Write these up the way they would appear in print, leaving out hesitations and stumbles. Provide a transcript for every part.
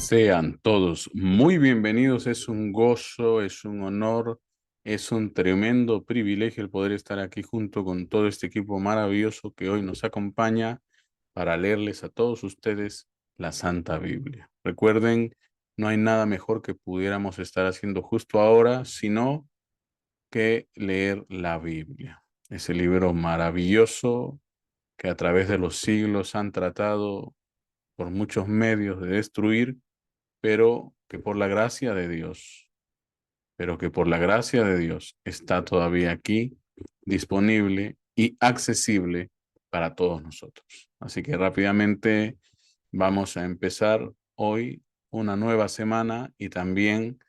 Sean todos muy bienvenidos. Es un gozo, es un honor, es un tremendo privilegio el poder estar aquí junto con todo este equipo maravilloso que hoy nos acompaña para leerles a todos ustedes la Santa Biblia. Recuerden, no hay nada mejor que pudiéramos estar haciendo justo ahora, sino que leer la Biblia. Ese libro maravilloso que a través de los siglos han tratado por muchos medios de destruir, pero que por la gracia de Dios, pero que por la gracia de Dios está todavía aquí, disponible y accesible para todos nosotros. Así que rápidamente vamos a empezar hoy una nueva semana y también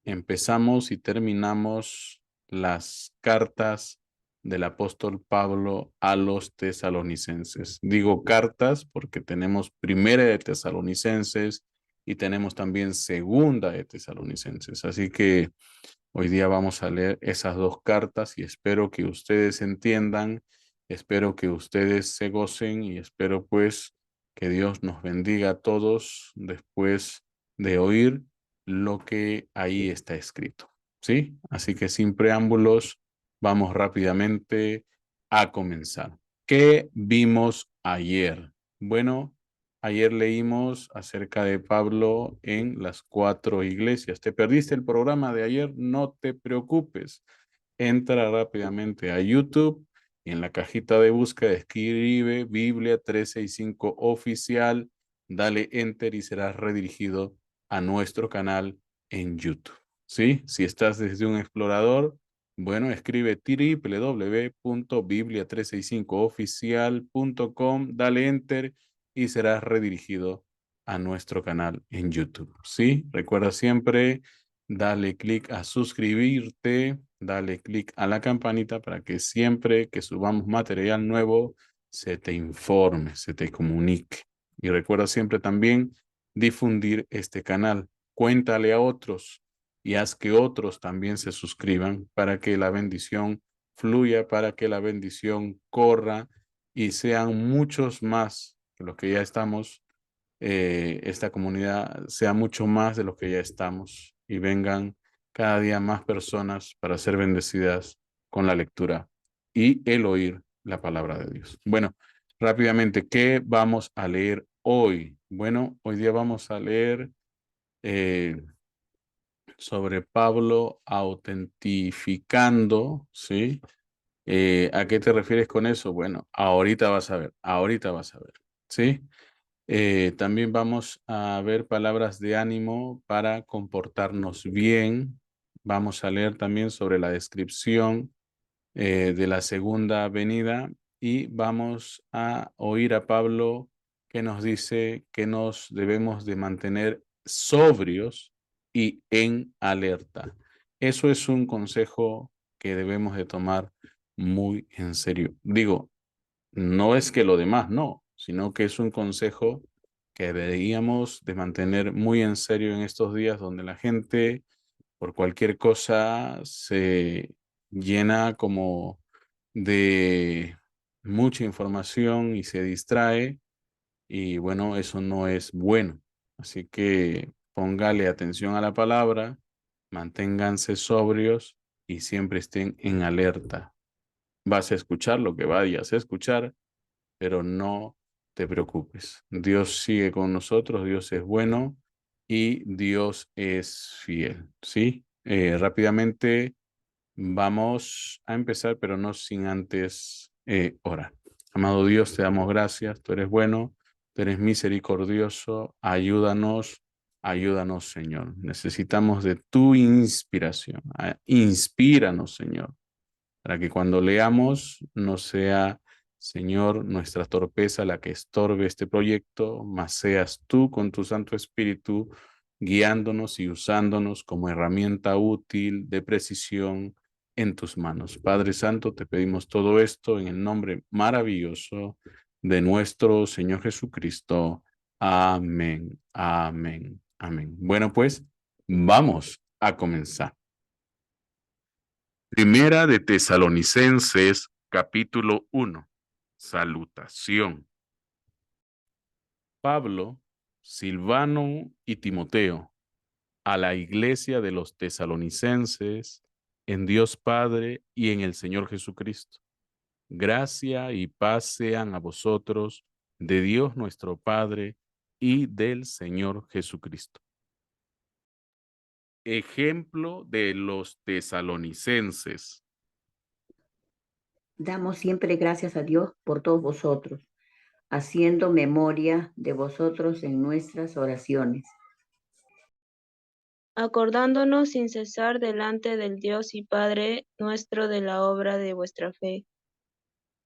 empezamos y terminamos las cartas del apóstol Pablo a los tesalonicenses. Digo cartas porque tenemos primera de Tesalonicenses y tenemos también segunda de Tesalonicenses. Así que hoy día vamos a leer esas dos cartas y espero que ustedes entiendan, espero que ustedes se gocen y espero pues que Dios nos bendiga a todos después de oír lo que ahí está escrito. ¿Sí? Así que sin preámbulos, vamos rápidamente a comenzar. ¿Qué vimos ayer? Bueno, ayer leímos acerca de Pablo en las 4 iglesias. ¿Te perdiste el programa de ayer? No te preocupes. Entra rápidamente a YouTube y en la cajita de búsqueda escribe Biblia 365 oficial, dale enter y serás redirigido a nuestro canal en YouTube. ¿Sí? Si estás desde un explorador, bueno, escribe www.biblia365oficial.com, dale enter y serás redirigido a nuestro canal en YouTube. ¿Sí? Recuerda siempre, dale clic a suscribirte, dale clic a la campanita para que siempre que subamos material nuevo se te informe, se te comunique. Y recuerda siempre también difundir este canal. Cuéntale a otros y haz que otros también se suscriban para que la bendición fluya, para que la bendición corra y sean muchos más que los que ya estamos, esta comunidad sea mucho más de los que ya estamos y vengan cada día más personas para ser bendecidas con la lectura y el oír la palabra de Dios. Bueno, rápidamente, ¿qué vamos a leer hoy? Bueno, hoy día vamos a leer eh, sobre Pablo autentificando, ¿sí? ¿A qué te refieres con eso? Bueno, ahorita vas a ver, ¿sí? También vamos a ver palabras de ánimo para comportarnos bien. Vamos a leer también sobre la descripción de la segunda venida y vamos a oír a Pablo que nos dice que nos debemos de mantener sobrios y en alerta. Eso es un consejo que debemos de tomar muy en serio. Digo, no es que lo demás no, sino que es un consejo que deberíamos de mantener muy en serio en estos días donde la gente por cualquier cosa se llena como de mucha información y se distrae y bueno, eso no es bueno. Así que póngale atención a la palabra, manténganse sobrios y siempre estén en alerta. Vas a escuchar lo que vayas a escuchar, pero no te preocupes. Dios sigue con nosotros, Dios es bueno y Dios es fiel, ¿sí? Rápidamente vamos a empezar, pero no sin antes orar. Amado Dios, te damos gracias, tú eres bueno, tú eres misericordioso, ayúdanos, ayúdanos, Señor. Necesitamos de tu inspiración. Inspíranos, Señor, para que cuando leamos no sea, Señor, nuestra torpeza la que estorbe este proyecto, mas seas tú con tu Santo Espíritu guiándonos y usándonos como herramienta útil de precisión en tus manos. Padre Santo, te pedimos todo esto en el nombre maravilloso de nuestro Señor Jesucristo. Amén, amén, amén. Bueno, pues vamos a comenzar. Primera de Tesalonicenses, capítulo 1. Salutación. Pablo, Silvano y Timoteo, a la iglesia de los tesalonicenses, en Dios Padre y en el Señor Jesucristo. Gracia y paz sean a vosotros, de Dios nuestro Padre y del Señor Jesucristo. Ejemplo de los tesalonicenses. Damos siempre gracias a Dios por todos vosotros, haciendo memoria de vosotros en nuestras oraciones, acordándonos sin cesar delante del Dios y Padre nuestro de la obra de vuestra fe,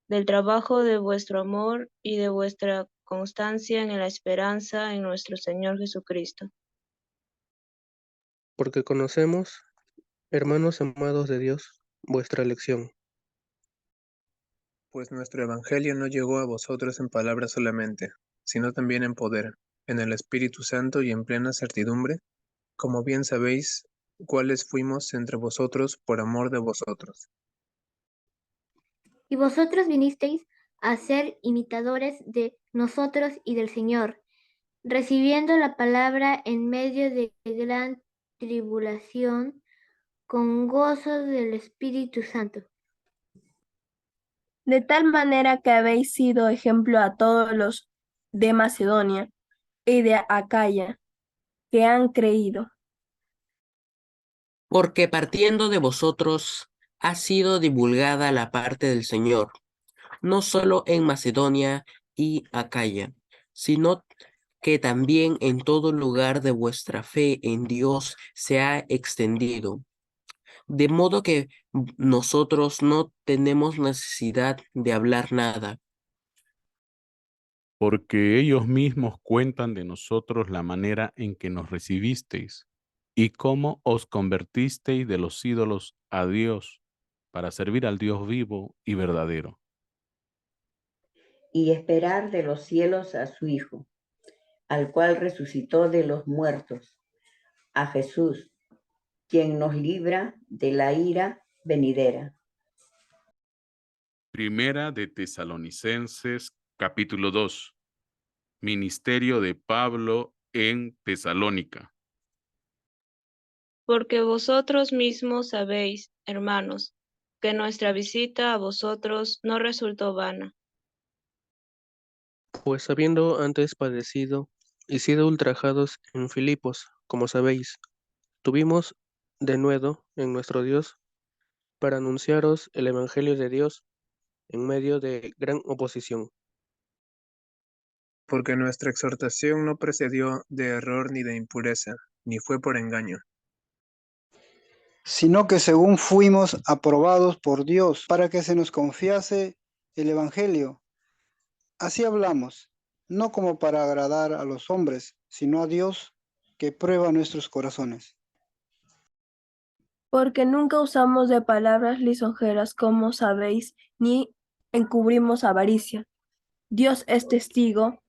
del trabajo de vuestro amor y de vuestra constancia en la esperanza en nuestro Señor Jesucristo. Porque conocemos, hermanos amados de Dios, vuestra elección. Pues nuestro Evangelio no llegó a vosotros en palabras solamente, sino también en poder, en el Espíritu Santo y en plena certidumbre, como bien sabéis, cuáles fuimos entre vosotros por amor de vosotros. Y vosotros vinisteis a ser imitadores de nosotros y del Señor, recibiendo la palabra en medio de gran tribulación, con gozo del Espíritu Santo. De tal manera que habéis sido ejemplo a todos los de Macedonia y de Acaya que han creído. Porque partiendo de vosotros ha sido divulgada la parte del Señor, no solo en Macedonia y Acaya, sino que también en todo lugar de vuestra fe en Dios se ha extendido. De modo que nosotros no tenemos necesidad de hablar nada, porque ellos mismos cuentan de nosotros la manera en que nos recibisteis y cómo os convertisteis de los ídolos a Dios para servir al Dios vivo y verdadero. y esperar de los cielos a su Hijo, al cual resucitó de los muertos, a Jesús, quien nos libra de la ira venidera. Primera de Tesalonicenses, capítulo 2. Ministerio de Pablo en Tesalónica. Porque vosotros mismos sabéis, hermanos, que nuestra visita a vosotros no resultó vana. Pues habiendo antes padecido y sido ultrajados en Filipos, como sabéis, tuvimos denuedo en nuestro Dios para anunciaros el Evangelio de Dios en medio de gran oposición. Porque nuestra exhortación no precedió de error ni de impureza, ni fue por engaño, sino que según fuimos aprobados por Dios para que se nos confiase el Evangelio. Así hablamos, no como para agradar a los hombres, sino a Dios que prueba nuestros corazones. Porque nunca usamos de palabras lisonjeras, como sabéis, ni encubrimos avaricia. Dios es testigo,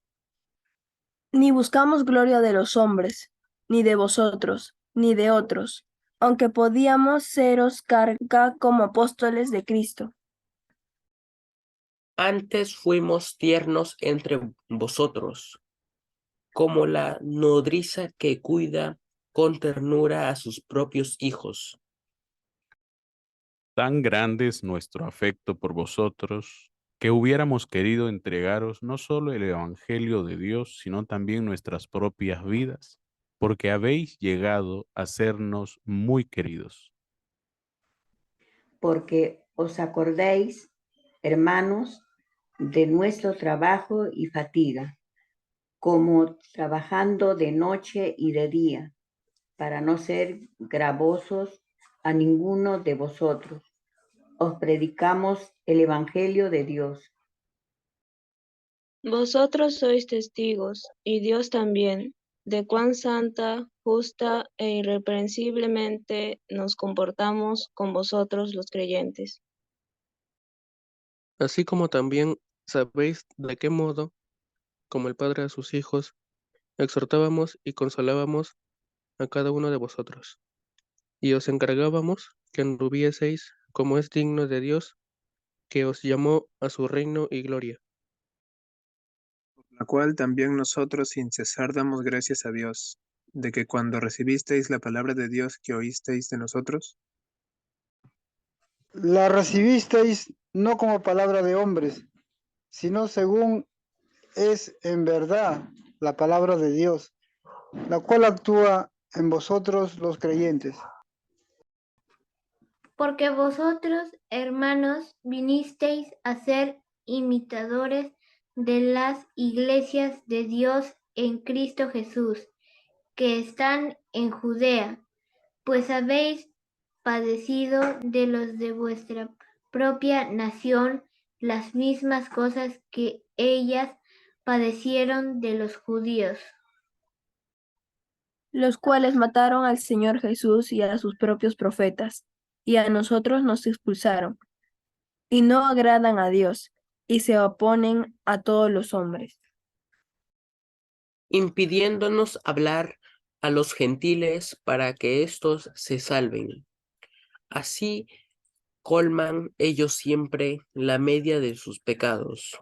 ni buscamos gloria de los hombres, ni de vosotros, ni de otros, aunque podíamos seros carga como apóstoles de Cristo. antes fuimos tiernos entre vosotros, como la nodriza que cuida con ternura a sus propios hijos. Tan grande es nuestro afecto por vosotros, que hubiéramos querido entregaros no solo el Evangelio de Dios, sino también nuestras propias vidas, porque habéis llegado a sernos muy queridos. Porque os acordéis, hermanos, de nuestro trabajo y fatiga, como trabajando de noche y de día, para no ser gravosos a ninguno de vosotros. Os predicamos el Evangelio de Dios. Vosotros sois testigos, y Dios también, de cuán santa, justa e irreprensiblemente nos comportamos con vosotros los creyentes. Así como también sabéis de qué modo, como el Padre a sus hijos, exhortábamos y consolábamos a cada uno de vosotros, y os encargábamos que anduvieseis como es digno de Dios, que os llamó a su reino y gloria. la cual también nosotros sin cesar damos gracias a Dios, de que cuando recibisteis la palabra de Dios que oísteis de nosotros, La recibisteis no como palabra de hombres, sino según es en verdad la palabra de Dios, la cual actúa en vosotros los creyentes. Porque vosotros, hermanos, vinisteis a ser imitadores de las iglesias de Dios en Cristo Jesús, que están en Judea, pues habéis padecido de los de vuestra propia nación las mismas cosas que ellas padecieron de los judíos, los cuales mataron al Señor Jesús y a sus propios profetas, y a nosotros nos expulsaron, y no agradan a Dios, y se oponen a todos los hombres, impidiéndonos hablar a los gentiles para que éstos se salven. Así colman ellos siempre la media de sus pecados,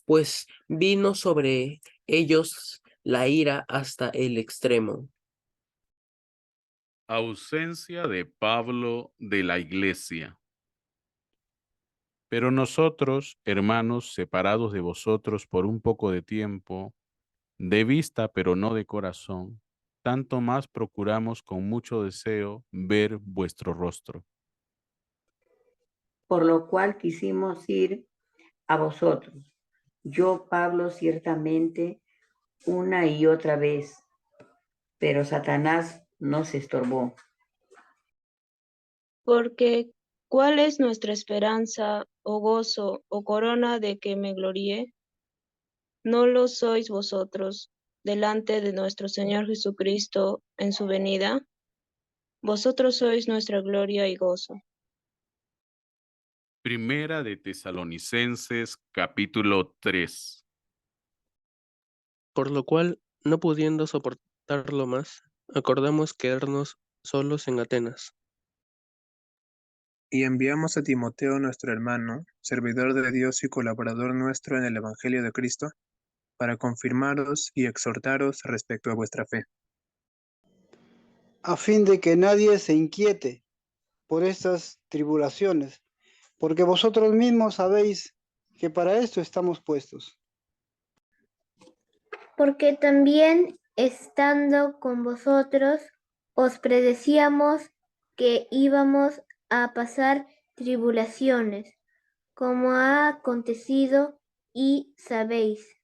pues vino sobre ellos la ira hasta el extremo. Ausencia de Pablo de la iglesia. Pero nosotros, hermanos, separados de vosotros por un poco de tiempo, de vista pero no de corazón, tanto más procuramos con mucho deseo ver vuestro rostro. por lo cual quisimos ir a vosotros. Yo, Pablo, ciertamente una y otra vez, pero Satanás nos estorbó. Porque, ¿cuál es nuestra esperanza, o gozo, o corona de que me gloríe? ¿No lo sois vosotros delante de nuestro Señor Jesucristo en su venida? Vosotros sois nuestra gloria y gozo. Primera de Tesalonicenses, capítulo 3. Por lo cual, no pudiendo soportarlo más, acordamos quedarnos solos en Atenas. y enviamos a Timoteo nuestro hermano, servidor de Dios y colaborador nuestro en el Evangelio de Cristo, para confirmaros y exhortaros respecto a vuestra fe, A fin de que nadie se inquiete por estas tribulaciones, porque vosotros mismos sabéis que para esto estamos puestos. porque también estando con vosotros os predecíamos que íbamos a pasar tribulaciones, como ha acontecido y sabéis.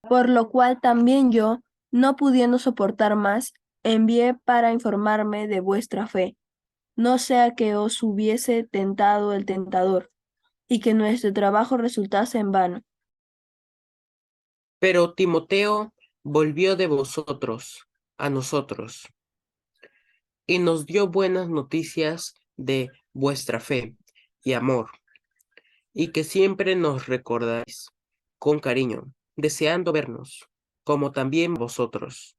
por lo cual también yo, no pudiendo soportar más, envié para informarme de vuestra fe, no sea que os hubiese tentado el tentador, y que nuestro trabajo resultase en vano. Pero Timoteo volvió de vosotros a nosotros y nos dio buenas noticias de vuestra fe y amor, y que siempre nos recordáis con cariño, deseando vernos, como también vosotros.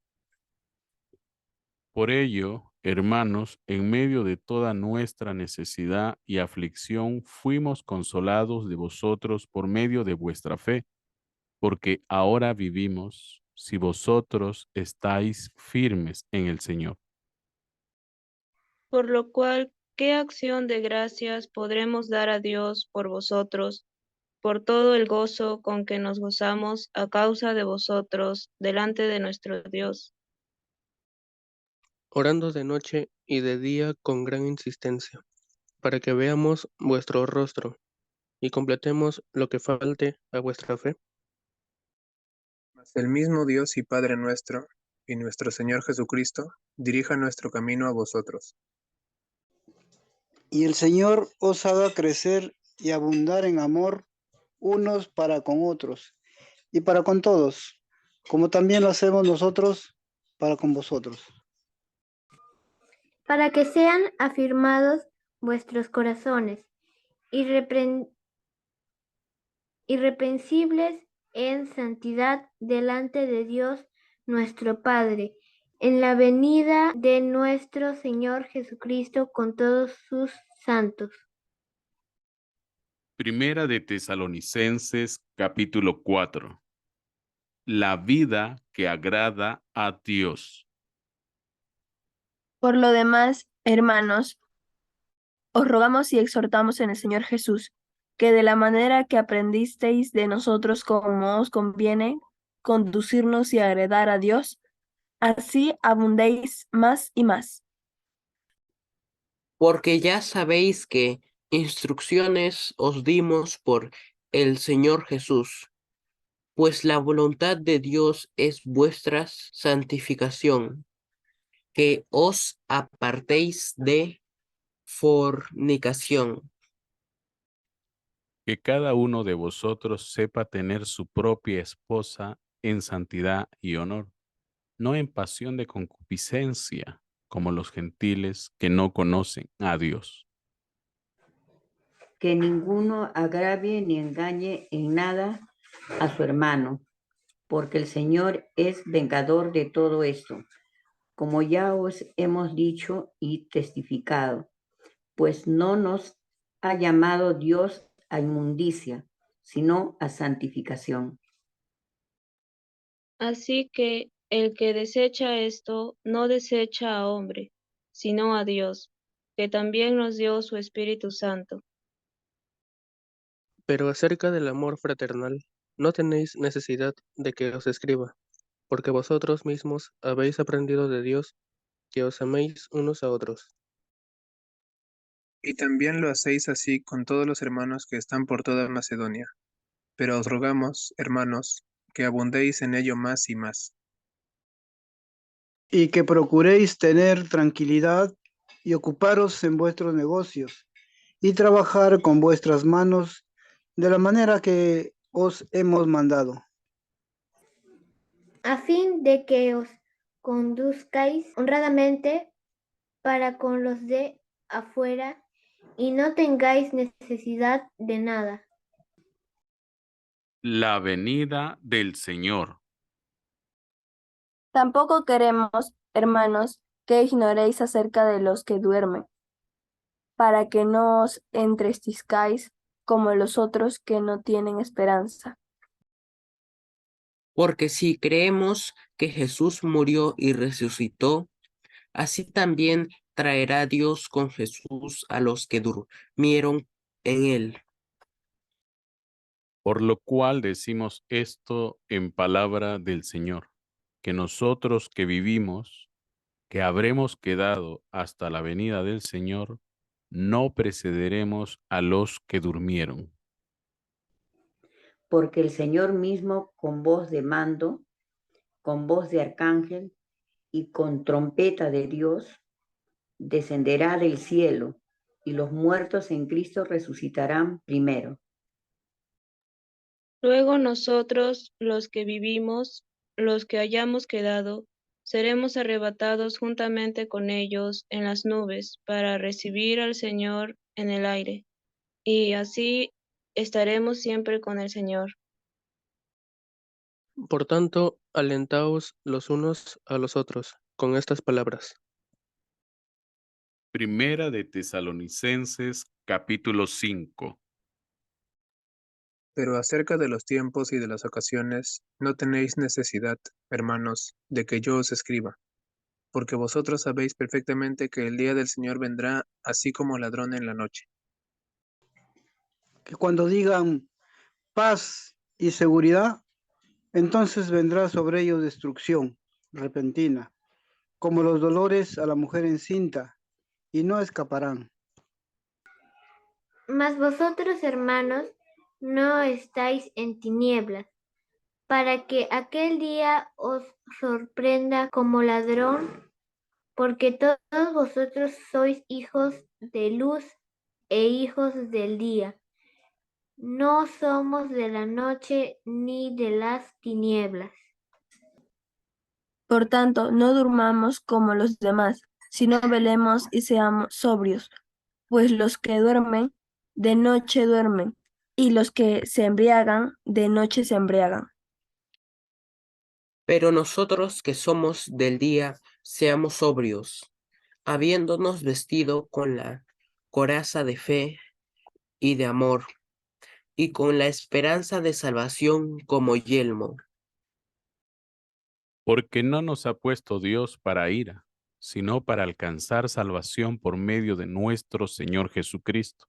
Por ello, hermanos, en medio de toda nuestra necesidad y aflicción, fuimos consolados de vosotros por medio de vuestra fe, porque ahora vivimos si vosotros estáis firmes en el Señor. Por lo cual, ¿qué acción de gracias podremos dar a Dios por vosotros, por todo el gozo con que nos gozamos a causa de vosotros delante de nuestro Dios? Orando de noche y de día con gran insistencia, para que veamos vuestro rostro y completemos lo que falte a vuestra fe. mas el mismo Dios y Padre nuestro, y nuestro Señor Jesucristo, dirija nuestro camino a vosotros. Y el Señor os haga crecer y abundar en amor unos para con otros y para con todos, como también lo hacemos nosotros para con vosotros. Para que sean afirmados vuestros corazones, irreprensibles en santidad delante de Dios nuestro Padre, en la venida de nuestro Señor Jesucristo con todos sus santos. Primera de Tesalonicenses, capítulo 4. La vida que agrada a Dios. Por lo demás, hermanos, os rogamos y exhortamos en el Señor Jesús, que de la manera que aprendisteis de nosotros como os conviene conducirnos y agradar a Dios, así abundéis más y más. Porque ya sabéis que instrucciones os dimos por el Señor Jesús, pues la voluntad de Dios es vuestra santificación, que os apartéis de fornicación. Que cada uno de vosotros sepa tener su propia esposa en santidad y honor, no en pasión de concupiscencia, como los gentiles que no conocen a Dios. Que ninguno agravie ni engañe en nada a su hermano, porque el Señor es vengador de todo esto, como ya os hemos dicho y testificado, pues no nos ha llamado Dios a inmundicia, sino a santificación. Así que el que desecha esto no desecha a hombre, sino a Dios, que también nos dio su Espíritu Santo. Pero acerca del amor fraternal, no tenéis necesidad de que os escriba, porque vosotros mismos habéis aprendido de Dios que os améis unos a otros. Y también lo hacéis así con todos los hermanos que están por toda Macedonia. Pero os rogamos, hermanos, que abundéis en ello más y más. Y que procuréis tener tranquilidad y ocuparos en vuestros negocios y trabajar con vuestras manos de la manera que os hemos mandado. a fin de que os conduzcáis honradamente para con los de afuera y no tengáis necesidad de nada. La venida del Señor. Tampoco queremos, hermanos, que ignoréis acerca de los que duermen, para que no os entristezcáis como los otros que no tienen esperanza. Porque si creemos que Jesús murió y resucitó, así también traerá Dios con Jesús a los que durmieron en él. Por lo cual decimos esto en palabra del Señor, que nosotros que vivimos, que habremos quedado hasta la venida del Señor, no precederemos a los que durmieron. Porque el Señor mismo, con voz de mando, con voz de arcángel y con trompeta de Dios, descenderá del cielo, y los muertos en Cristo resucitarán primero. Luego nosotros, los que vivimos, los que hayamos quedado, seremos arrebatados juntamente con ellos en las nubes para recibir al Señor en el aire, y así estaremos siempre con el Señor. Por tanto, alentaos los unos a los otros con estas palabras. Primera de Tesalonicenses, capítulo 5. Pero acerca de los tiempos y de las ocasiones, no tenéis necesidad, hermanos, de que yo os escriba, porque vosotros sabéis perfectamente que el día del Señor vendrá así como ladrón en la noche. Que cuando digan paz y seguridad, entonces vendrá sobre ellos destrucción repentina, como los dolores a la mujer encinta, y no escaparán. Mas vosotros, hermanos, no estáis en tinieblas, para que aquel día os sorprenda como ladrón, porque todos vosotros sois hijos de luz e hijos del día. No somos de la noche ni de las tinieblas. Por tanto, no durmamos como los demás, sino velemos y seamos sobrios, pues los que duermen, de noche duermen, y los que se embriagan, de noche se embriagan. Pero nosotros que somos del día, seamos sobrios, habiéndonos vestido con la coraza de fe y de amor, y con la esperanza de salvación como yelmo. Porque no nos ha puesto Dios para ira, sino para alcanzar salvación por medio de nuestro Señor Jesucristo,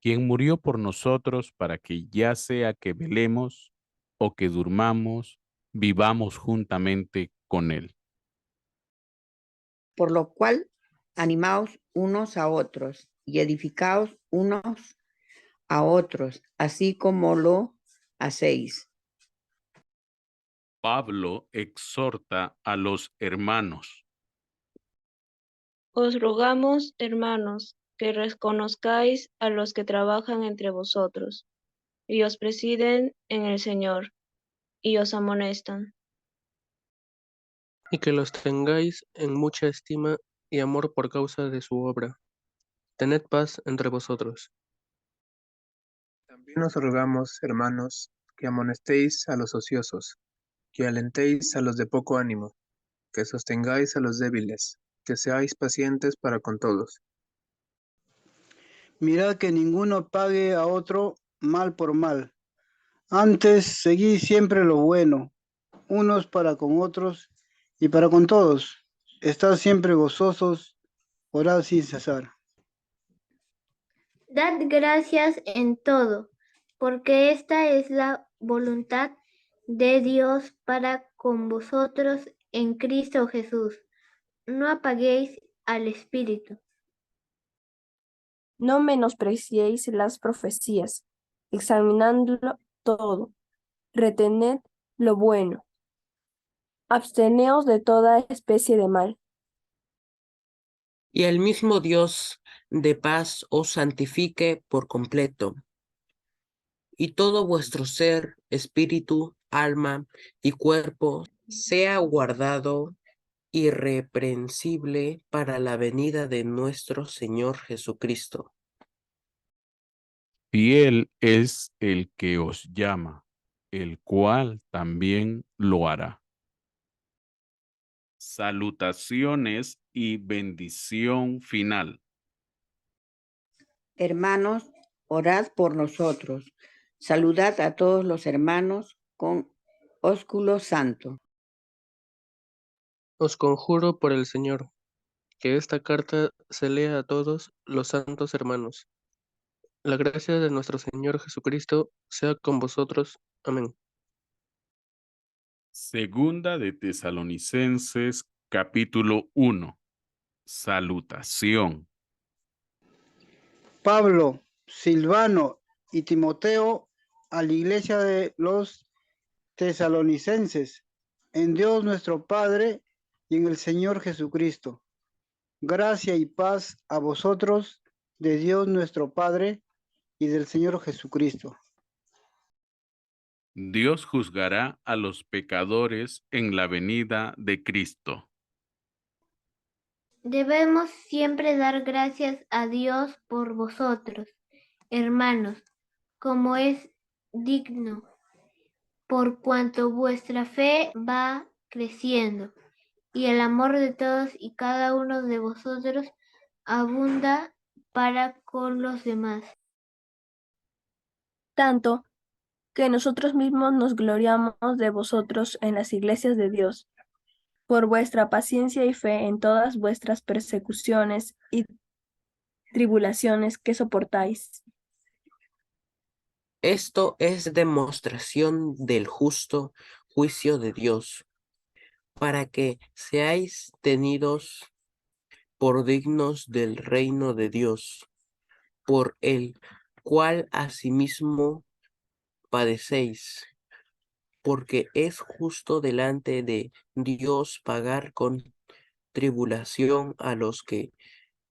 quien murió por nosotros para que ya sea que velemos o que durmamos, vivamos juntamente con Él. Por lo cual, animaos unos a otros y edificaos unos a otros, así como lo hacéis. Pablo exhorta a los hermanos. Os rogamos, hermanos, que reconozcáis a los que trabajan entre vosotros, y os presiden en el Señor, y os amonestan. Y que los tengáis en mucha estima y amor por causa de su obra. Tened paz entre vosotros. También os rogamos, hermanos, que amonestéis a los ociosos, que alentéis a los de poco ánimo, que sostengáis a los débiles, que seáis pacientes para con todos. Mirad que ninguno pague a otro mal por mal. Antes, seguid siempre lo bueno, unos para con otros y para con todos. Estad siempre gozosos, orad sin cesar. Dad gracias en todo, porque esta es la voluntad de Dios para con vosotros en Cristo Jesús. No apaguéis al Espíritu. No menospreciéis las profecías, examinadlo todo, retened lo bueno, absteneos de toda especie de mal. Y el mismo Dios de paz os santifique por completo, y todo vuestro ser, espíritu, alma y cuerpo sea guardado irreprensible para la venida de nuestro Señor Jesucristo. Fiel es el que os llama, el cual también lo hará. Salutaciones y bendición final. Hermanos, orad por nosotros. Saludad a todos los hermanos con ósculo santo. Os conjuro por el Señor, que esta carta se lea a todos los santos hermanos. La gracia de nuestro Señor Jesucristo sea con vosotros. Amén. Segunda de Tesalonicenses, capítulo 1. Salutación. Pablo, Silvano y Timoteo a la iglesia de los tesalonicenses, en Dios nuestro Padre y en el Señor Jesucristo. Gracia y paz a vosotros de Dios nuestro Padre y del Señor Jesucristo. Dios juzgará a los pecadores en la venida de Cristo. Debemos siempre dar gracias a Dios por vosotros, hermanos, como es digno, por cuanto vuestra fe va creciendo y el amor de todos y cada uno de vosotros abunda para con los demás. Tanto que nosotros mismos nos gloriamos de vosotros en las iglesias de Dios, por vuestra paciencia y fe en todas vuestras persecuciones y tribulaciones que soportáis. Esto es demostración del justo juicio de Dios, para que seáis tenidos por dignos del reino de Dios, por el cual asimismo padecéis, porque es justo delante de Dios pagar con tribulación a los que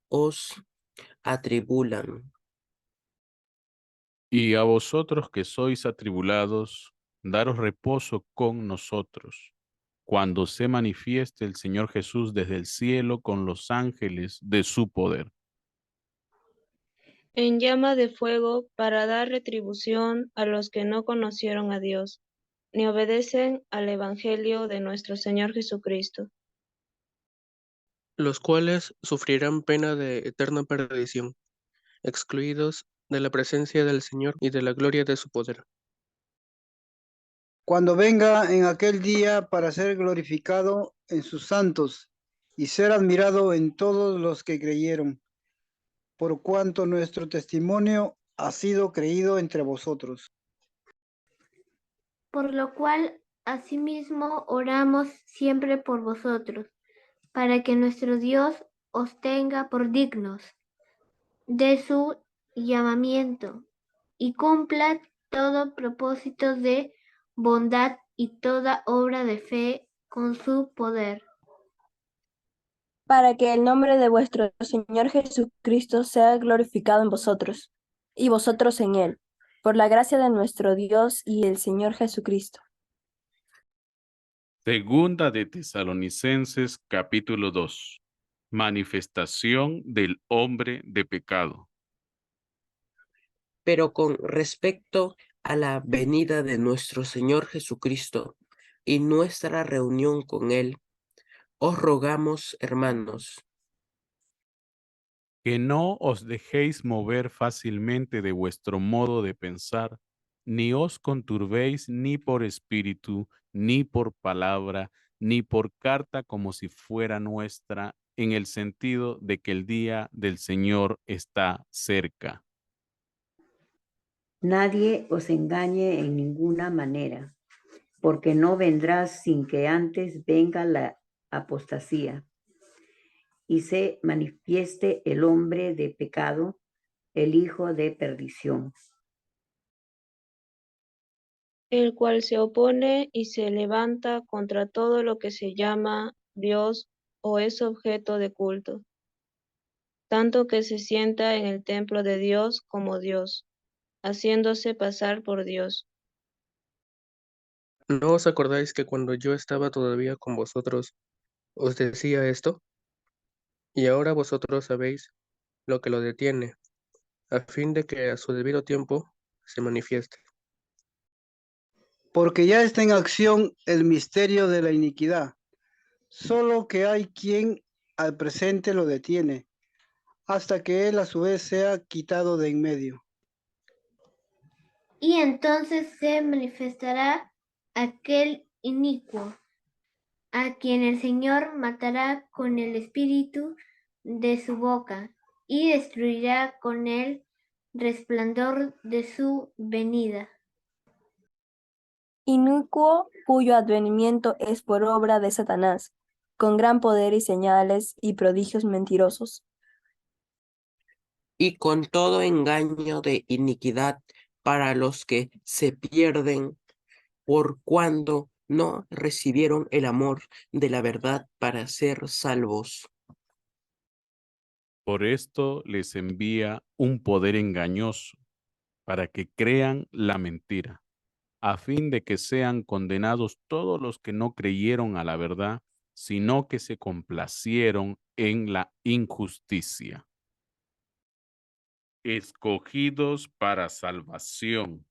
os atribulan. Y a vosotros que sois atribulados, daros reposo con nosotros, cuando se manifieste el Señor Jesús desde el cielo con los ángeles de su poder. En llama de fuego para dar retribución a los que no conocieron a Dios, ni obedecen al Evangelio de nuestro Señor Jesucristo. Los cuales sufrirán pena de eterna perdición, excluidos de la presencia del Señor y de la gloria de su poder. Cuando venga en aquel día para ser glorificado en sus santos y ser admirado en todos los que creyeron, por cuanto nuestro testimonio ha sido creído entre vosotros. Por lo cual, asimismo, oramos siempre por vosotros, para que nuestro Dios os tenga por dignos de su llamamiento y cumpla todo propósito de bondad y toda obra de fe con su poder. Para que el nombre de vuestro Señor Jesucristo sea glorificado en vosotros, y vosotros en él, por la gracia de nuestro Dios y el Señor Jesucristo. Segunda de Tesalonicenses, capítulo 2. Manifestación del hombre de pecado. Pero con respecto a la venida de nuestro Señor Jesucristo y nuestra reunión con Él, os rogamos, hermanos, Que no os dejéis mover fácilmente de vuestro modo de pensar, ni os conturbéis ni por espíritu, ni por palabra, ni por carta como si fuera nuestra, en el sentido de que el día del Señor está cerca. Nadie os engañe en ninguna manera, porque no vendrá sin que antes venga la apostasía y se manifieste el hombre de pecado, el hijo de perdición, el cual se opone y se levanta contra todo lo que se llama Dios o es objeto de culto, tanto que se sienta en el templo de Dios como Dios, haciéndose pasar por Dios. ¿No os acordáis que cuando yo estaba todavía con vosotros os decía esto? Y ahora vosotros sabéis lo que lo detiene, a fin de que a su debido tiempo se manifieste. Porque ya está en acción el misterio de la iniquidad, solo que hay quien al presente lo detiene, hasta que él a su vez sea quitado de en medio. Y entonces se manifestará aquel inicuo, a quien el Señor matará con el espíritu de su boca y destruirá con el resplandor de su venida. Inicuo, cuyo advenimiento es por obra de Satanás, con gran poder y señales y prodigios mentirosos, y con todo engaño de iniquidad para los que se pierden por cuando no recibieron el amor de la verdad para ser salvos. Por esto les envía un poder engañoso, para que crean la mentira, a fin de que sean condenados todos los que no creyeron a la verdad, sino que se complacieron en la injusticia. Escogidos para salvación.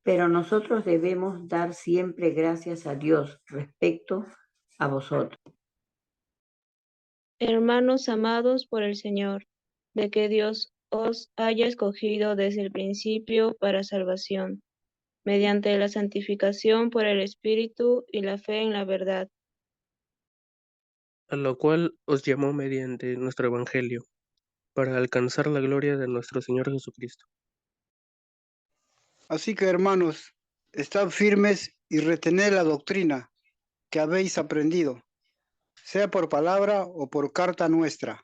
pero nosotros debemos dar siempre gracias a Dios respecto a vosotros. Hermanos amados por el Señor, de que Dios os haya escogido desde el principio para salvación, mediante la santificación por el Espíritu y la fe en la verdad, A lo cual os llamó mediante nuestro Evangelio, para alcanzar la gloria de nuestro Señor Jesucristo. Así que hermanos, estad firmes y retened la doctrina que habéis aprendido, sea por palabra o por carta nuestra.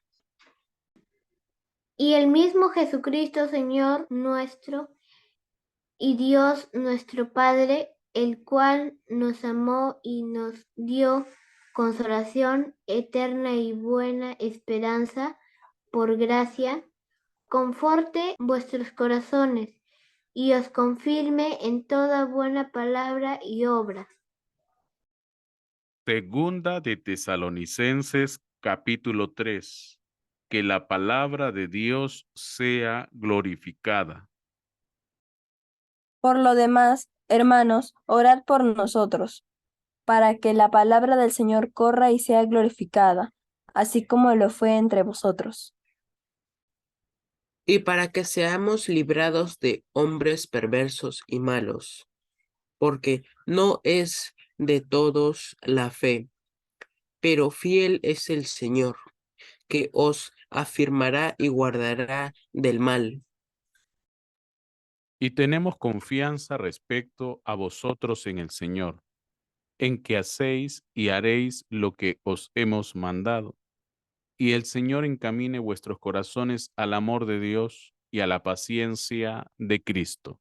Y el mismo Jesucristo, Señor nuestro, y Dios nuestro Padre, el cual nos amó y nos dio consolación eterna y buena esperanza por gracia, conforte vuestros corazones y os confirme en toda buena palabra y obra. Segunda de Tesalonicenses, capítulo 3. Que la palabra de Dios sea glorificada. Por lo demás, hermanos, orad por nosotros, para que la palabra del Señor corra y sea glorificada, así como lo fue entre vosotros. y para que seamos librados de hombres perversos y malos, porque no es de todos la fe, pero fiel es el Señor, que os afirmará y guardará del mal. Y tenemos confianza respecto a vosotros en el Señor, en que hacéis y haréis lo que os hemos mandado. Y el Señor encamine vuestros corazones al amor de Dios y a la paciencia de Cristo.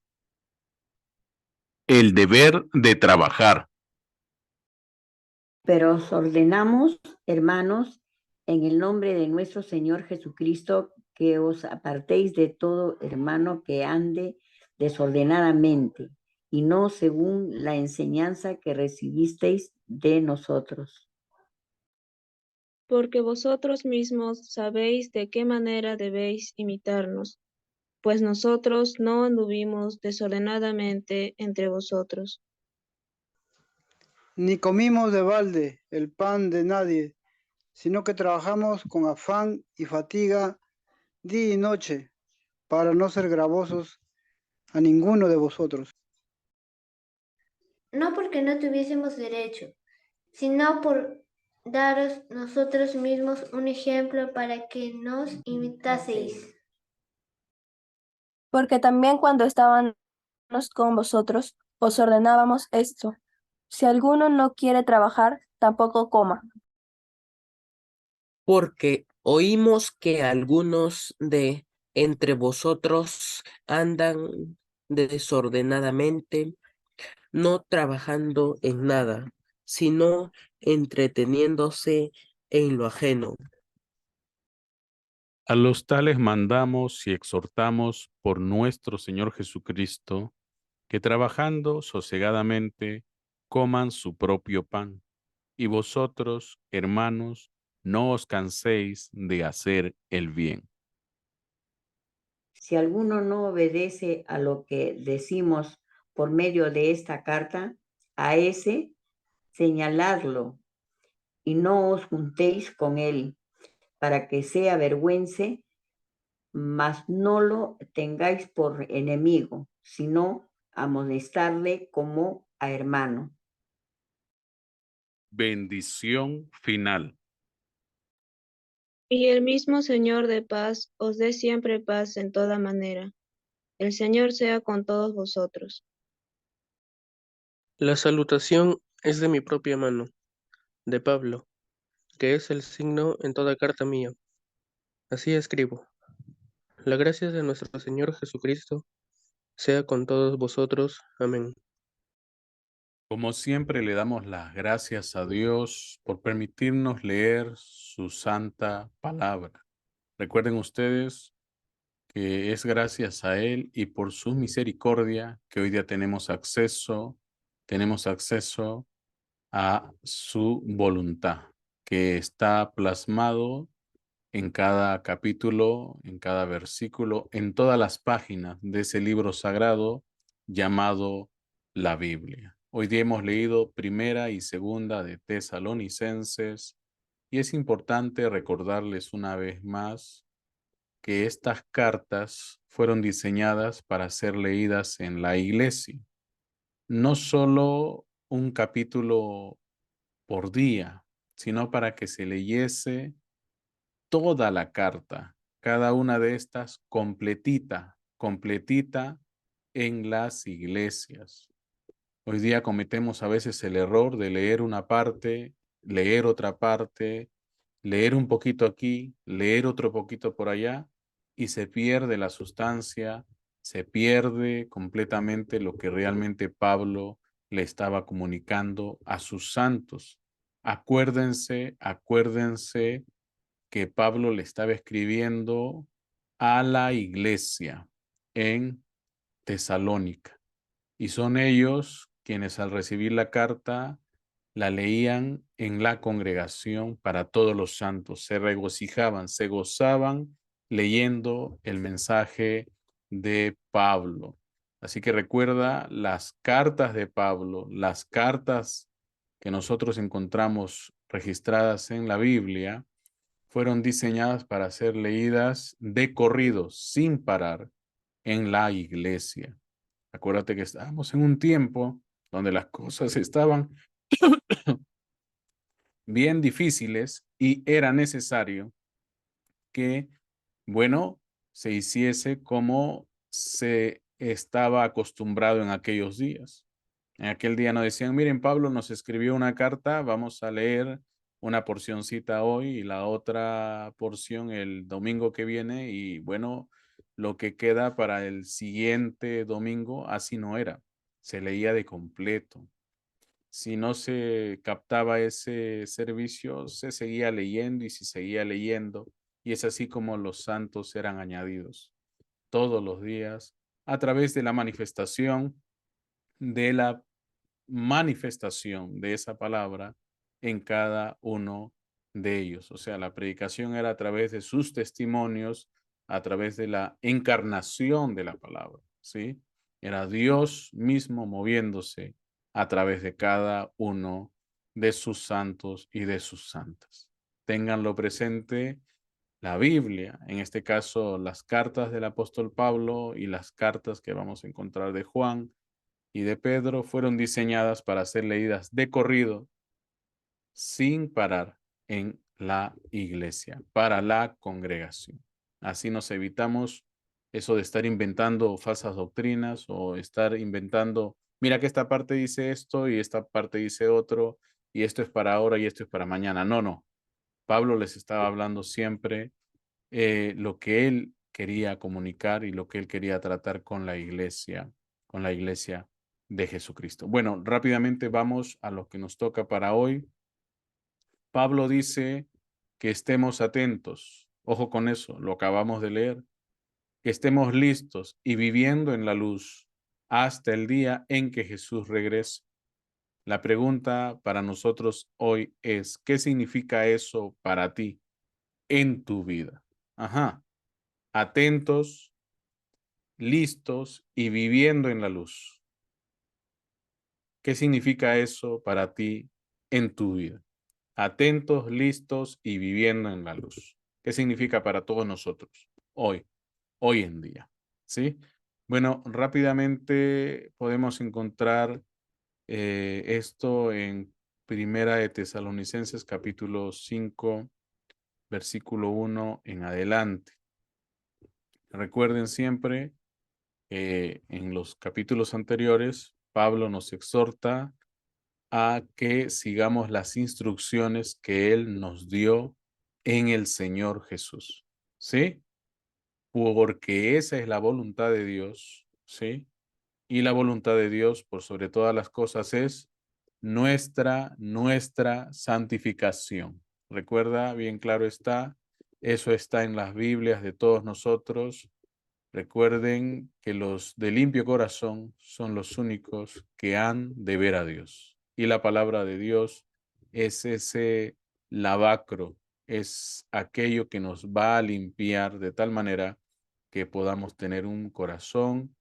El deber de trabajar. Pero os ordenamos, hermanos, en el nombre de nuestro Señor Jesucristo, que os apartéis de todo hermano que ande desordenadamente y no según la enseñanza que recibisteis de nosotros. Porque vosotros mismos sabéis de qué manera debéis imitarnos, pues nosotros no anduvimos desordenadamente entre vosotros. Ni comimos de balde el pan de nadie, sino que trabajamos con afán y fatiga día y noche, para no ser gravosos a ninguno de vosotros. No porque no tuviésemos derecho, sino por daros nosotros mismos un ejemplo para que nos imitaseis. Porque también cuando estábamos con vosotros, os ordenábamos esto: si alguno no quiere trabajar, tampoco coma. Porque oímos que algunos de entre vosotros andan desordenadamente, no trabajando en nada, sino entreteniéndose en lo ajeno. A los tales mandamos y exhortamos por nuestro Señor Jesucristo, que trabajando sosegadamente coman su propio pan. Y vosotros, hermanos, no os canséis de hacer el bien. Si alguno no obedece a lo que decimos por medio de esta carta, a ese señaladlo y no os juntéis con él, para que se avergüence, mas no lo tengáis por enemigo, sino amonestarle como a hermano. Bendición final. Y el mismo Señor de paz os dé siempre paz en toda manera. El Señor sea con todos vosotros. La salutación es de mi propia mano, de Pablo, que es el signo en toda carta mía. Así escribo. La gracia de nuestro Señor Jesucristo sea con todos vosotros. Amén. Como siempre, le damos las gracias a Dios por permitirnos leer su santa palabra. Recuerden ustedes que es gracias a Él y por su misericordia que hoy día tenemos acceso a su voluntad, que está plasmado en cada capítulo, en cada versículo, en todas las páginas de ese libro sagrado llamado la Biblia. Hoy día hemos leído primera y segunda de Tesalonicenses y es importante recordarles una vez más que estas cartas fueron diseñadas para ser leídas en la iglesia. No solo un capítulo por día, sino para que se leyese toda la carta, cada una de estas completita en las iglesias. Hoy día cometemos a veces el error de leer una parte, leer otra parte, leer un poquito aquí, leer otro poquito por allá, y se pierde la sustancia, se pierde completamente lo que realmente Pablo le estaba comunicando a sus santos. Acuérdense que Pablo le estaba escribiendo a la iglesia en Tesalónica. Y son ellos quienes al recibir la carta la leían en la congregación para todos los santos. Se regocijaban, se gozaban leyendo el mensaje de Pablo. Así que recuerda las cartas de Pablo, las cartas que nosotros encontramos registradas en la Biblia, fueron diseñadas para ser leídas de corrido, sin parar, en la iglesia. Acuérdate que estábamos en un tiempo donde las cosas estaban bien difíciles y era necesario que, bueno, se hiciese como se estaba acostumbrado en aquellos días. En aquel día nos decían, miren, Pablo nos escribió una carta, vamos a leer una porcioncita hoy y la otra porción el domingo que viene y bueno, lo que queda para el siguiente domingo, así no era, se leía de completo. Si no se captaba ese servicio, se seguía leyendo y se seguía leyendo. Y es así como los santos eran añadidos todos los días a través de la manifestación de esa palabra en cada uno de ellos. O sea, la predicación era a través de sus testimonios, a través de la encarnación de la palabra, ¿sí? Era Dios mismo moviéndose a través de cada uno de sus santos y de sus santas. Ténganlo presente, la Biblia, en este caso las cartas del apóstol Pablo y las cartas que vamos a encontrar de Juan y de Pedro, fueron diseñadas para ser leídas de corrido, sin parar, en la iglesia, para la congregación. Así nos evitamos eso de estar inventando falsas doctrinas o estar inventando, mira que esta parte dice esto y esta parte dice otro, y esto es para ahora y esto es para mañana. No, no. Pablo les estaba hablando siempre lo que él quería comunicar y lo que él quería tratar con la iglesia de Jesucristo. Bueno, rápidamente vamos a lo que nos toca para hoy. Pablo dice que estemos atentos. Ojo con eso, lo acabamos de leer. Que estemos listos y viviendo en la luz hasta el día en que Jesús regrese. La pregunta para nosotros hoy es, ¿qué significa eso para ti en tu vida? Ajá. Atentos, listos y viviendo en la luz. ¿Qué significa eso para ti en tu vida? Atentos, listos y viviendo en la luz. ¿Qué significa para todos nosotros hoy en día? ¿Sí? Bueno, rápidamente podemos encontrar esto en Primera de Tesalonicenses capítulo 5, versículo 1 en adelante. Recuerden siempre en los capítulos anteriores, Pablo nos exhorta a que sigamos las instrucciones que él nos dio en el Señor Jesús, ¿sí? Porque esa es la voluntad de Dios, ¿sí? Y la voluntad de Dios, por sobre todas las cosas, es nuestra santificación. Recuerda, bien claro está, eso está en las Biblias de todos nosotros. Recuerden que los de limpio corazón son los únicos que han de ver a Dios. Y la palabra de Dios es ese lavacro, es aquello que nos va a limpiar de tal manera que podamos tener un corazón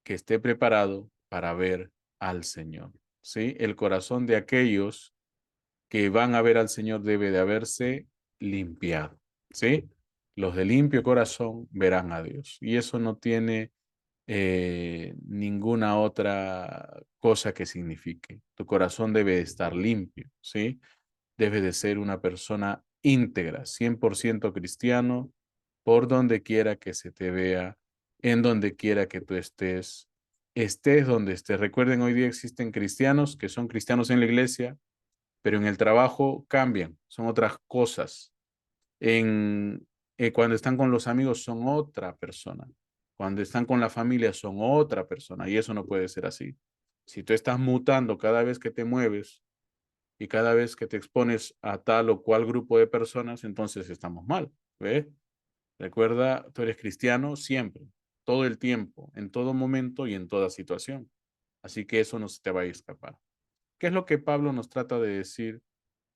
que esté preparado para ver al Señor. ¿Sí? El corazón de aquellos que van a ver al Señor debe de haberse limpiado. ¿Sí? Los de limpio corazón verán a Dios. Y eso no tiene ninguna otra cosa que signifique. Tu corazón debe de estar limpio, ¿sí? Debe de ser una persona íntegra, 100% cristiano, por donde quiera que se te vea, en donde quiera que tú estés donde estés. Recuerden, hoy día existen cristianos que son cristianos en la iglesia, pero en el trabajo cambian, son otras cosas. Cuando están con los amigos son otra persona. Cuando están con la familia son otra persona y eso no puede ser así. Si tú estás mutando cada vez que te mueves y cada vez que te expones a tal o cual grupo de personas, entonces estamos mal. ¿Ve? Recuerda, tú eres cristiano siempre, todo el tiempo, en todo momento y en toda situación. Así que eso no se te va a escapar. ¿Qué es lo que Pablo nos trata de decir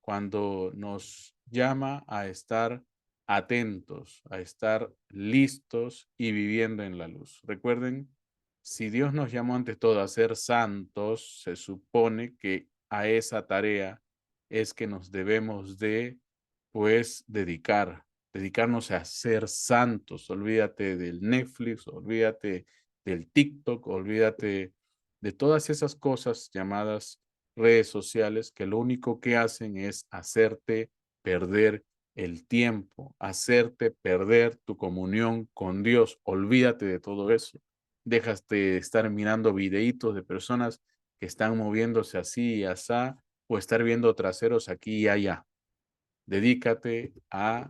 cuando nos llama a estar atentos, a estar listos y viviendo en la luz? Recuerden, si Dios nos llamó ante todo a ser santos, se supone que a esa tarea es que nos debemos de pues dedicarnos a ser santos. Olvídate del Netflix, olvídate del TikTok, olvídate de todas esas cosas llamadas redes sociales que lo único que hacen es hacerte perder el tiempo, hacerte perder tu comunión con Dios. Olvídate de todo eso. Dejas de estar mirando videitos de personas que están moviéndose así y asá, o estar viendo traseros aquí y allá. Dedícate a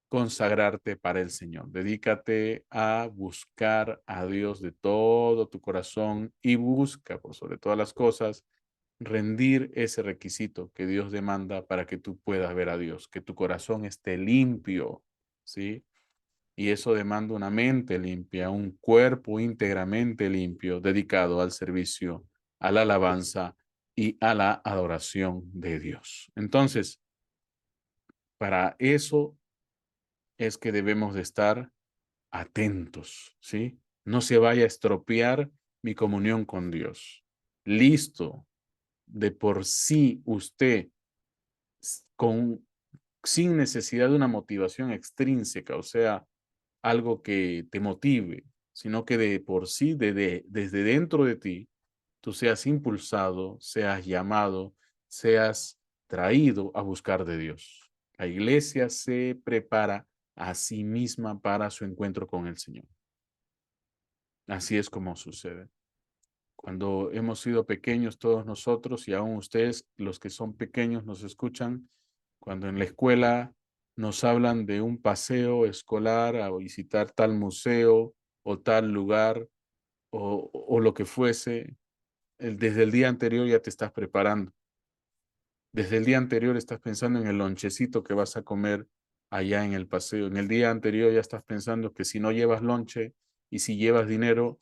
consagrarte para el Señor. Dedícate a buscar a Dios de todo tu corazón y busca, por sobre todas las cosas, rendir ese requisito que Dios demanda para que tú puedas ver a Dios, que tu corazón esté limpio, ¿sí? Y eso demanda una mente limpia, un cuerpo íntegramente limpio, dedicado al servicio, a la alabanza y a la adoración de Dios. Entonces, para eso es que debemos de estar atentos, ¿sí? No se vaya a estropear mi comunión con Dios. Listo, de por sí usted con, sin necesidad de una motivación extrínseca, o sea, algo que te motive, sino que de por sí, desde dentro de ti, tú seas impulsado, seas llamado, seas traído a buscar de Dios. La iglesia se prepara a sí misma para su encuentro con el Señor. Así es como sucede. Cuando hemos sido pequeños todos nosotros y aún ustedes, los que son pequeños, nos escuchan, cuando en la escuela nos hablan de un paseo escolar a visitar tal museo o tal lugar o lo que fuese, desde el día anterior ya te estás preparando. Desde el día anterior estás pensando en el lonchecito que vas a comer allá en el paseo. En el día anterior ya estás pensando que si no llevas lonche y si llevas dinero,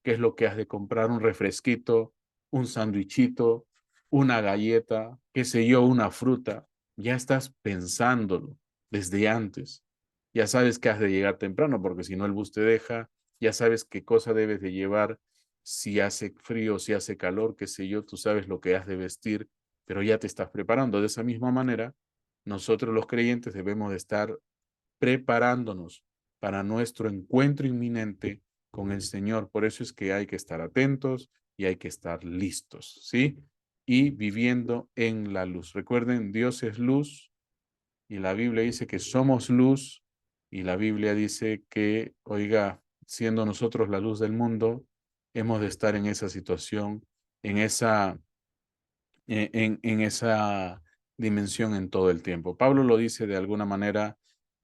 ¿qué es lo que has de comprar? Un refresquito, un sándwichito, una galleta, qué sé yo, una fruta. Ya estás pensándolo desde antes. Ya sabes que has de llegar temprano porque si no el bus te deja. Ya sabes qué cosa debes de llevar, si hace frío, si hace calor, qué sé yo, tú sabes lo que has de vestir, pero ya te estás preparando. De esa misma manera, nosotros los creyentes debemos de estar preparándonos para nuestro encuentro inminente con el Señor. Por eso es que hay que estar atentos y hay que estar listos, ¿sí? Y viviendo en la luz. Recuerden, Dios es luz y la Biblia dice que somos luz y la Biblia dice que, oiga, siendo nosotros la luz del mundo, hemos de estar en esa situación, en esa esa dimensión en todo el tiempo. Pablo lo dice de alguna manera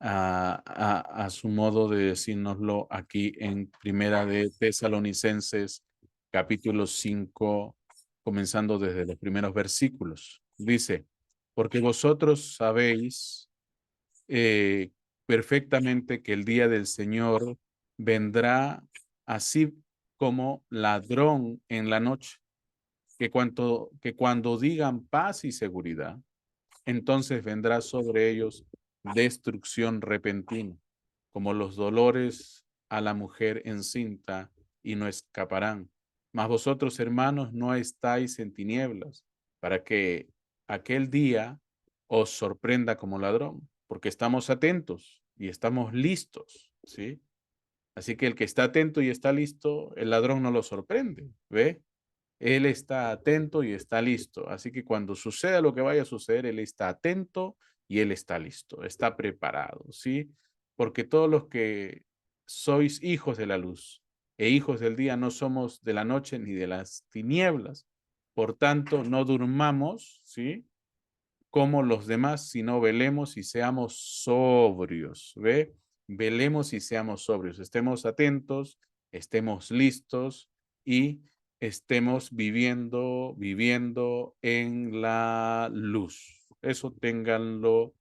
a su modo de decírnoslo aquí en Primera de Tesalonicenses, capítulo 5, comenzando desde los primeros versículos. Dice, porque vosotros sabéis eh, perfectamente que el día del Señor vendrá así como ladrón en la noche que cuando digan paz y seguridad, entonces vendrá sobre ellos destrucción repentina, como los dolores a la mujer encinta, y no escaparán. Mas vosotros, hermanos, no estáis en tinieblas, para que aquel día os sorprenda como ladrón, porque estamos atentos y estamos listos, ¿sí? Así que el que está atento y está listo, el ladrón no lo sorprende, ¿ve? Él está atento y está listo. Así que cuando suceda lo que vaya a suceder, él está atento y él está listo, está preparado, ¿sí? Porque todos los que sois hijos de la luz e hijos del día no somos de la noche ni de las tinieblas. Por tanto, no durmamos, ¿sí? Como los demás, sino velemos y seamos sobrios, ¿ve? Velemos y seamos sobrios, estemos atentos, estemos listos y estemos viviendo en la luz. Eso ténganlo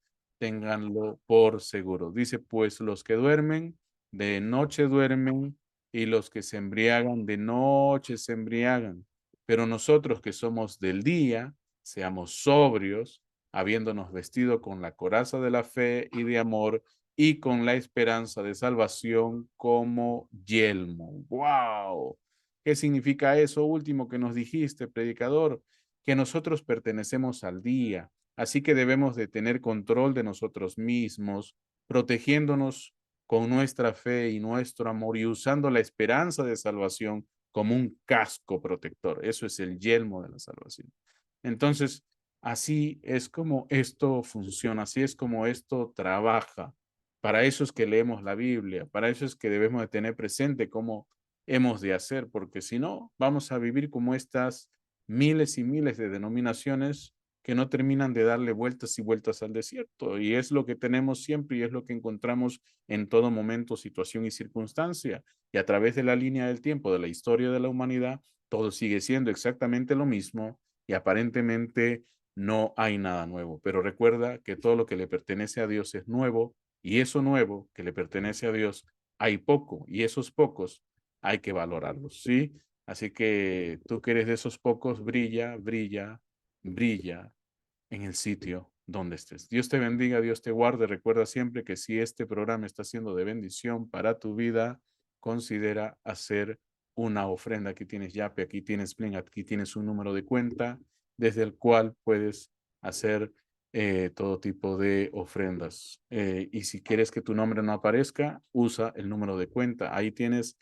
por seguro. Dice, pues los que duermen, de noche duermen, y los que se embriagan, de noche se embriagan. Pero nosotros que somos del día, seamos sobrios, habiéndonos vestido con la coraza de la fe y de amor y con la esperanza de salvación como yelmo. ¡Wow! ¿Qué significa eso último que nos dijiste, predicador? Que nosotros pertenecemos al día, Así que debemos de tener control de nosotros mismos, protegiéndonos con nuestra fe y nuestro amor y usando la esperanza de salvación como un casco protector. Eso es el yelmo de la salvación. Entonces, así es como esto funciona, así es como esto trabaja. Para eso es que leemos la Biblia, para eso es que debemos de tener presente cómo hemos de hacer, porque si no, vamos a vivir como estas miles y miles de denominaciones que no terminan de darle vueltas y vueltas al desierto. Y es lo que tenemos siempre y es lo que encontramos en todo momento, situación y circunstancia. Y a través de la línea del tiempo, de la historia de la humanidad, todo sigue siendo exactamente lo mismo y aparentemente no hay nada nuevo. Pero recuerda que todo lo que le pertenece a Dios es nuevo y eso nuevo que le pertenece a Dios hay poco y esos pocos hay que valorarlos, ¿sí? Así que tú que eres de esos pocos, brilla, brilla, brilla en el sitio donde estés. Dios te bendiga, Dios te guarde. Recuerda siempre que si este programa está siendo de bendición para tu vida, considera hacer una ofrenda. Aquí tienes Yape, aquí tienes Plin, aquí tienes un número de cuenta desde el cual puedes hacer todo tipo de ofrendas. Y si quieres que tu nombre no aparezca, usa el número de cuenta. Ahí tienes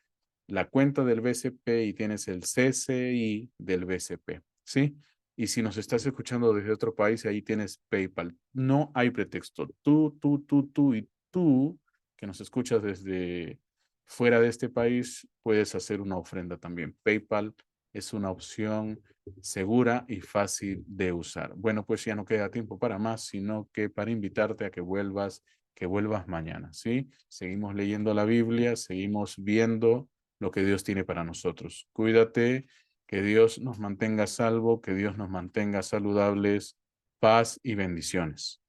la cuenta del BCP y tienes el CCI del BCP, ¿sí? Y si nos estás escuchando desde otro país, ahí tienes PayPal. No hay pretexto. Tú y tú, que nos escuchas desde fuera de este país, puedes hacer una ofrenda también. PayPal es una opción segura y fácil de usar. Bueno, pues ya no queda tiempo para más, sino que para invitarte a que vuelvas mañana, ¿sí? Seguimos leyendo la Biblia, seguimos viendo lo que Dios tiene para nosotros. Cuídate, que Dios nos mantenga salvo, que Dios nos mantenga saludables, paz y bendiciones.